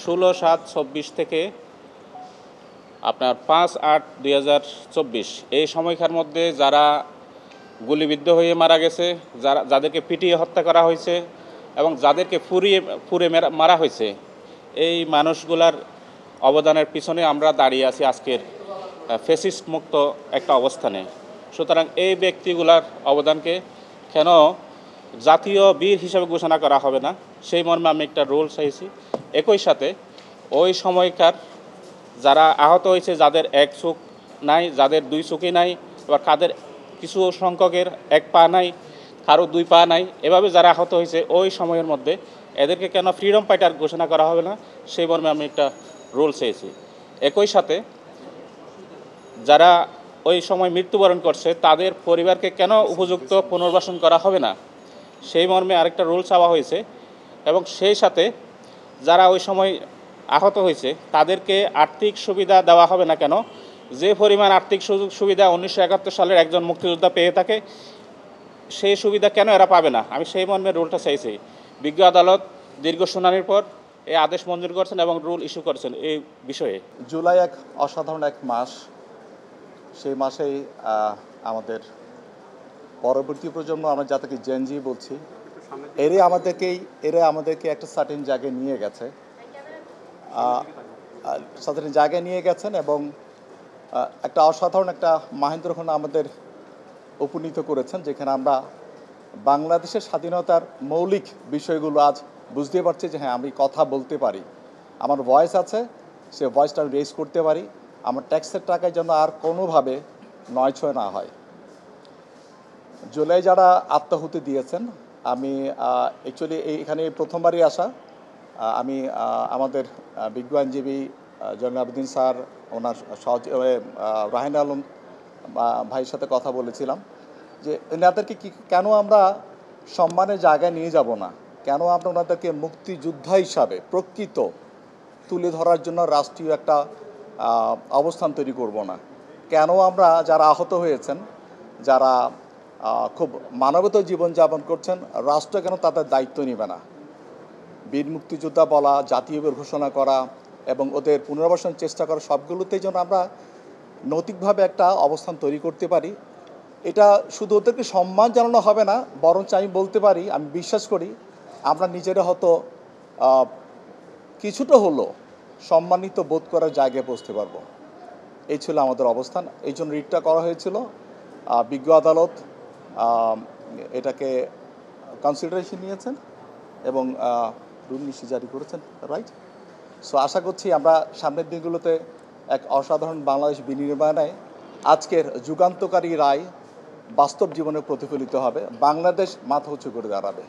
16/7/24 থেকে আপনার 5/8/2024 এই সময়কার মধ্যে যারা গুলিবিদ্ধ হয়ে মারা গেছে, যাদেরকে পিটিয়ে হত্যা করা হয়েছে এবং যাদেরকে পুড়ে মারা হয়েছে, এই মানুষগুলার অবদানের পিছনে আমরা দাঁড়িয়ে আছি আজকের ফ্যাসিস্ট মুক্ত একটা অবস্থানে। সুতরাং এই ব্যক্তিগুলার অবদানকে কেন জাতীয় বীর হিসেবে ঘোষণা করা হবে না, সেই মর্মে আমি একটা রুল চাইছি। একই সাথে ওই সময়কার যারা আহত হয়েছে, যাদের এক চোখ নাই, যাদের দুই চোখই নাই, বা কাদের কিছু সংখ্যকের এক পা নাই, কারো দুই পা নাই, এভাবে যারা আহত হয়েছে ওই সময়ের মধ্যে এদেরকে কেন ফ্রিডম ফাইটার ঘোষণা করা হবে না, সেই মর্মে আমি একটা রুল চেয়েছি। একই সাথে যারা ওই সময় মৃত্যুবরণ করছে তাদের পরিবারকে কেন উপযুক্ত পুনর্বাসন করা হবে না, সেই মর্মে আরেকটা রুল চাওয়া হয়েছে। এবং সেই সাথে যারা ওই সময় আহত হয়েছে তাদেরকে আর্থিক সুবিধা দেওয়া হবে না কেন, যে পরিমাণ আর্থিক সুযোগ সুবিধা 1971 সালের একজন মুক্তিযোদ্ধা পেয়ে থাকে, সেই সুবিধা কেন এরা পাবে না, আমি সেই মর্মে রুলটা চাইছি। বিজ্ঞ আদালত দীর্ঘ শুনানির পর এই আদেশ মঞ্জুর করছেন এবং রুল ইস্যু করেছেন এই বিষয়ে। জুলাই এক অসাধারণ এক মাস। সেই মাসেই আমাদের পরবর্তী প্রজন্ম, আমরা যাদেরকে জেনজি বলছি, এরা আমাদেরকে একটা সার্টেন জায়গায় নিয়ে গেছে, এবং একটা অসাধারণ একটা মাহেন্দ্রক্ষণ আমাদের উপনীত করেছেন, যেখানে আমরা বাংলাদেশের স্বাধীনতার মৌলিক বিষয়গুলো আজ বুঝতে পারছি যে হ্যাঁ, আমি কথা বলতে পারি, আমার ভয়েস আছে, সে ভয়েসটা আমি রেজ করতে পারি, আমার ট্যাক্সের টাকায় যেন আর কোনোভাবে নয়ছয় না হয়। জুলাই যারা আত্মাহুতি দিয়েছেন, আমি অ্যাকচুয়ালি এখানে প্রথমবারই আসা। আমি আমাদের বিজ্ঞ আইনজীবী জয়নুল আবেদিন স্যার, ওনার রাহিন আলম ভাইয়ের সাথে কথা বলেছিলাম যে এনাদেরকে কেন আমরা সম্মানের জায়গায় নিয়ে যাব না, কেন আমরা ওনাদেরকে মুক্তিযোদ্ধা হিসাবে প্রকৃত তুলে ধরার জন্য রাষ্ট্রীয় একটা অবস্থান তৈরি করব না, কেন আমরা যারা আহত হয়েছেন, যারা খুব মানবত জীবনযাপন করছেন, রাষ্ট্র কেন তাদের দায়িত্ব নেবে না। বীর মুক্তিযোদ্ধা বলা, জাতীয় বীর ঘোষণা করা এবং ওদের পুনর্বাসনের চেষ্টা করা, সবগুলোতেই যেন আমরা নৈতিকভাবে একটা অবস্থান তৈরি করতে পারি। এটা শুধু ওদেরকে সম্মান জানানো হবে না, বরঞ্চ আমি বলতে পারি, আমি বিশ্বাস করি আমরা নিজেরা হয়তো কিছুটা হলো সম্মানিত বোধ করার জায়গায় পৌঁছতে পারবো। এই ছিল আমাদের অবস্থান, এই জন্য রিটটা করা হয়েছিল। বিজ্ঞ আদালত এটাকে কনসিডারেশন নিয়েছেন এবং রুল নিশ্চয় জারি করেছেন, রাইট? সো আশা করছি আমরা সামনের দিনগুলোতে এক অসাধারণ বাংলাদেশ বিনির্মাণে আজকের যুগান্তকারী রায় বাস্তব জীবনে প্রতিফলিত হবে, বাংলাদেশ মাথা উঁচু করে দাঁড়াবে।